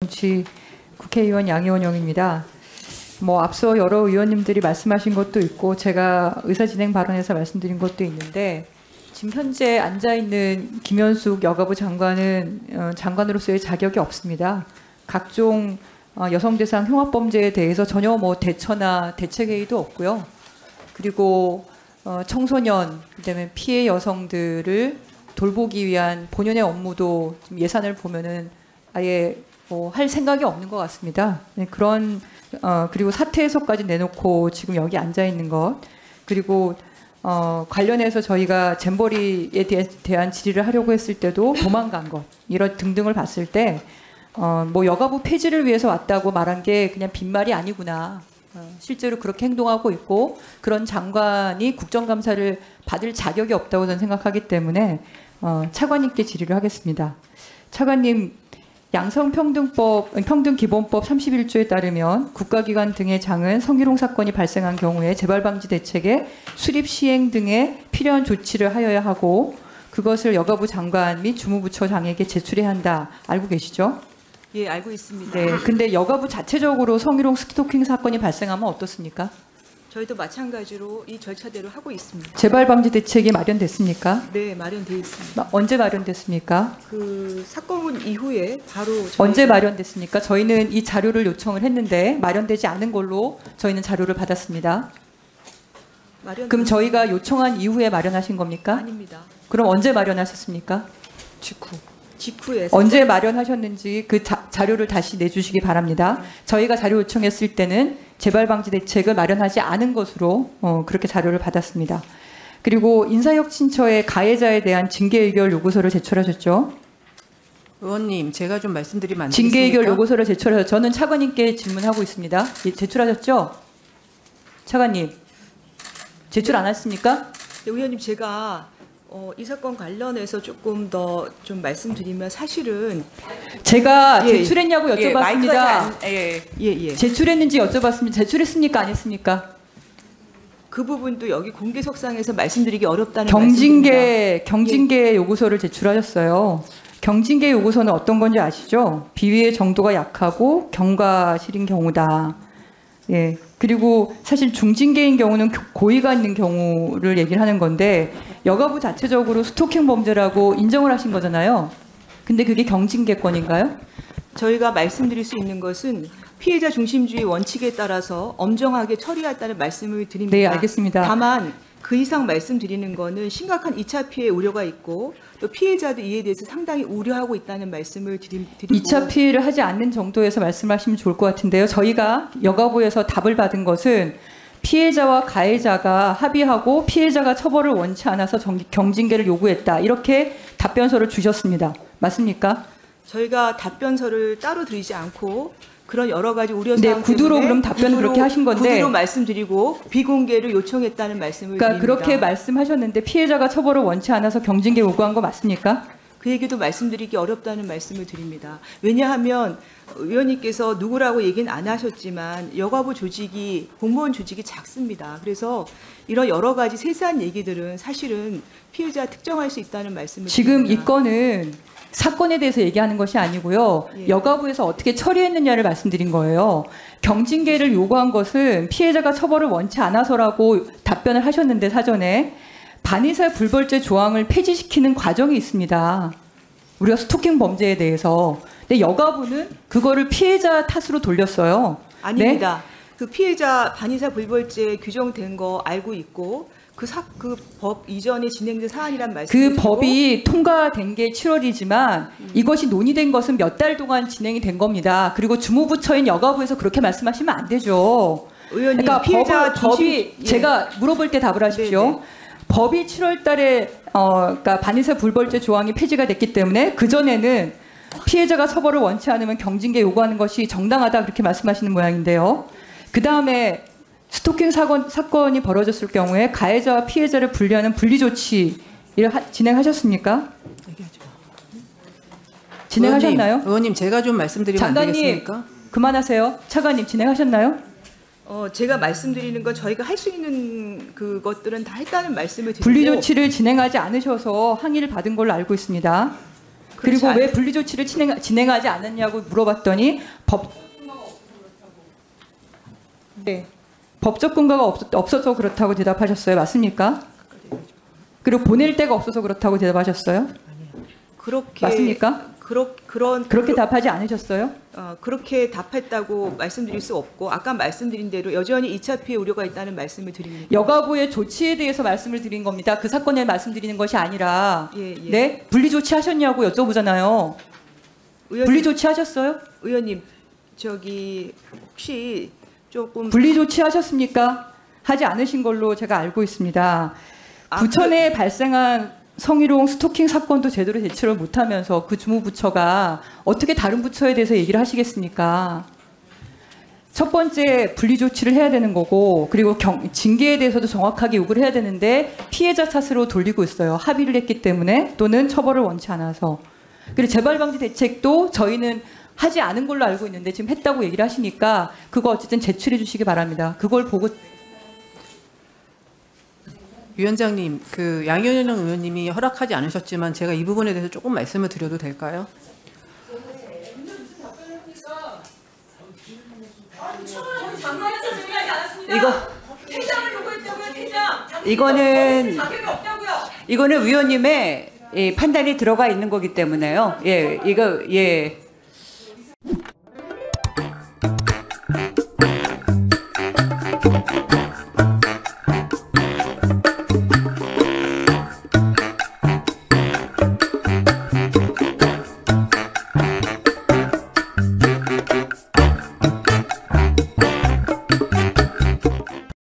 정치 국회의원 양이원영입니다. 앞서 여러 의원님들이 말씀하신 것도 있고 제가 의사진행 발언에서 말씀드린 것도 있는데 지금 현재 앉아있는 김현숙 여가부 장관은 장관으로서의 자격이 없습니다. 각종 여성 대상 흉악범죄에 대해서 전혀 대처나 대책회의도 없고요. 그리고 청소년, 그다음에 피해 여성들을 돌보기 위한 본연의 업무도 좀 예산을 보면은 아예 할 생각이 없는 것 같습니다. 그런 그리고 사퇴 해석까지 내놓고 지금 여기 앉아 있는 것, 그리고 관련해서 저희가 잼버리에 대한 질의를 하려고 했을 때도 도망간 것, 이런 등등을 봤을 때 여가부 폐지를 위해서 왔다고 말한 게 그냥 빈말이 아니구나. 실제로 그렇게 행동하고 있고 그런 장관이 국정감사를 받을 자격이 없다고 저는 생각하기 때문에 차관님께 질의를 하겠습니다. 차관님, 양성평등기본법 31조에 따르면 국가기관 등의 장은 성희롱 사건이 발생한 경우에 재발방지 대책의 수립 시행 등에 필요한 조치를 하여야 하고 그것을 여가부 장관 및 주무부처장에게 제출해야 한다. 알고 계시죠? 예, 알고 있습니다. 네, 근데 여가부 자체적으로 성희롱 스토킹 사건이 발생하면 어떻습니까? 저희도 마찬가지로 이 절차대로 하고 있습니다. 재발방지 대책이 마련됐습니까? 네, 마련되어 있습니다. 언제 마련됐습니까? 그 사건 이후에 바로 언제 마련됐습니까? 저희는 이 자료를 요청을 했는데 마련되지 않은 걸로 저희는 자료를 받았습니다. 그럼 저희가 요청한 이후에 마련하신 겁니까? 아닙니다. 그럼 언제 마련하셨습니까? 직후에 언제 마련하셨는지 그 자료를 다시 내주시기 바랍니다. 저희가 자료 요청했을 때는 재발방지 대책을 마련하지 않은 것으로 그렇게 자료를 받았습니다. 그리고 인사혁신처의 가해자에 대한 징계의결 요구서를 제출하셨죠? 의원님, 제가 좀 말씀드리면 안 되겠습니까? 징계의결 요구서를 제출하셨죠. 저는 차관님께 질문하고 있습니다. 제출하셨죠? 차관님, 제출 안 하셨습니까? 네, 의원님, 제가 이 사건 관련해서 조금 더 좀 말씀드리면 사실은 제가 제출했냐고 여쭤봤습니다. 예. 제출했는지 여쭤봤습니다. 제출했습니까? 안 했습니까? 그 부분도 여기 공개석상에서 말씀드리기 어렵다는 말씀입니다. 경징계 요구서를 제출하셨어요. 경징계 요구서는 어떤 건지 아시죠? 비위의 정도가 약하고 경과실인 경우다. 예. 그리고 사실 중징계인 경우는 고의가 있는 경우를 얘기를 하는 건데 여가부 자체적으로 스토킹 범죄라고 인정을 하신 거잖아요. 근데 그게 경징계권인가요? 저희가 말씀드릴 수 있는 것은 피해자 중심주의 원칙에 따라서 엄정하게 처리했다는 말씀을 드립니다. 네, 알겠습니다. 다만 그 이상 말씀드리는 거는 심각한 2차 피해 우려가 있고 또 피해자도 이에 대해서 상당히 우려하고 있다는 말씀을 드리고 2차 피해를 하지 않는 정도에서 말씀하시면 좋을 것 같은데요. 저희가 여가부에서 답을 받은 것은 피해자와 가해자가 합의하고 피해자가 처벌을 원치 않아서 경징계를 요구했다. 이렇게 답변서를 주셨습니다. 맞습니까? 저희가 답변서를 따로 드리지 않고 그런 여러 가지 우려사항 구두로 그럼 답변을 그렇게 하신 건데 구두로 말씀드리고 비공개를 요청했다는 말씀을 그러니까 드립니다. 그렇게 말씀하셨는데 피해자가 처벌을 원치 않아서 경징계 요구한 거 맞습니까? 그 얘기도 말씀드리기 어렵다는 말씀을 드립니다. 왜냐하면 의원님께서 누구라고 얘기는 안 하셨지만 여가부 조직이 공무원 조직이 작습니다. 그래서 이런 여러 가지 세세한 얘기들은 사실은 피해자 특정할 수 있다는 말씀을 지금 드립니다. 이 건은 사건에 대해서 얘기하는 것이 아니고요. 여가부에서 어떻게 처리했느냐를 말씀드린 거예요. 경징계를 요구한 것은 피해자가 처벌을 원치 않아서라고 답변을 하셨는데 사전에 반의사 불벌죄 조항을 폐지시키는 과정이 있습니다. 우리가 스토킹 범죄에 대해서. 근데 여가부는 그거를 피해자 탓으로 돌렸어요. 아닙니다. 그 피해자 반의사 불벌죄 규정된 거 알고 있고 그 법 이전에 진행된 사안이란 말씀이고 그 법이 통과된 게 7월이지만 이것이 논의된 것은 몇 달 동안 진행이 된 겁니다. 그리고 주무부처인 여가부에서 그렇게 말씀하시면 안 되죠. 의원님, 그러니까 피해자 법이 제가 물어볼 때 답을 하십시오. 네네. 법이 7월 달에 그러니까 반의사 불벌죄 조항이 폐지가 됐기 때문에 그전에는 피해자가 처벌을 원치 않으면 경징계 요구하는 것이 정당하다 그렇게 말씀하시는 모양인데요. 그다음에 스토킹 사건이 벌어졌을 경우에 가해자와 피해자를 분리하는 분리조치를 진행하셨습니까? 진행하셨나요? 의원님, 제가 좀 말씀드리면 안 되겠습니까? 그만하세요. 차관님 진행하셨나요? 제가 말씀드리는 건 저희가 할 수 있는 그것들은 다 했다는 말씀을 드리고 분리조치를 진행하지 않으셔서 항의를 받은 걸로 알고 있습니다. 그리고 그렇지 왜 분리 조치를 진행하지 않았냐고 물어봤더니 법적 근거가 없어서 그렇다고 대답하셨어요. 맞습니까? 그리고 보낼 데가 없어서 그렇다고 대답하셨어요. 그렇게 맞습니까? 그렇게 답하지 않으셨어요? 그렇게 답했다고 말씀드릴 수 없고 아까 말씀드린 대로 여전히 2차 피해 우려가 있다는 말씀을 드립니다. 여가부의 조치에 대해서 말씀을 드린 겁니다. 그 사건에 말씀드리는 것이 아니라 예. 네? 분리 조치하셨냐고 여쭤보잖아요. 분리 조치하셨어요? 의원님 저기 혹시 조금 분리 조치하셨습니까? 하지 않으신 걸로 제가 알고 있습니다. 부천에 발생한 성희롱 스토킹 사건도 제대로 대처를 못하면서 그 주무부처가 어떻게 다른 부처에 대해서 얘기를 하시겠습니까? 첫 번째 분리 조치를 해야 되는 거고 그리고 징계에 대해서도 정확하게 요구를 해야 되는데 피해자 탓으로 돌리고 있어요. 합의를 했기 때문에 또는 처벌을 원치 않아서. 그리고 재발방지 대책도 저희는 하지 않은 걸로 알고 있는데 지금 했다고 얘기를 하시니까 그거 어쨌든 제출해 주시기 바랍니다. 그걸 보고 위원장님, 그 양현영 의원님이 허락하지 않으셨지만 제가 이 부분에 대해서 조금 말씀을 드려도 될까요? 이거는 위원님의 판단이 들어가 있는 거기 때문에요. 예,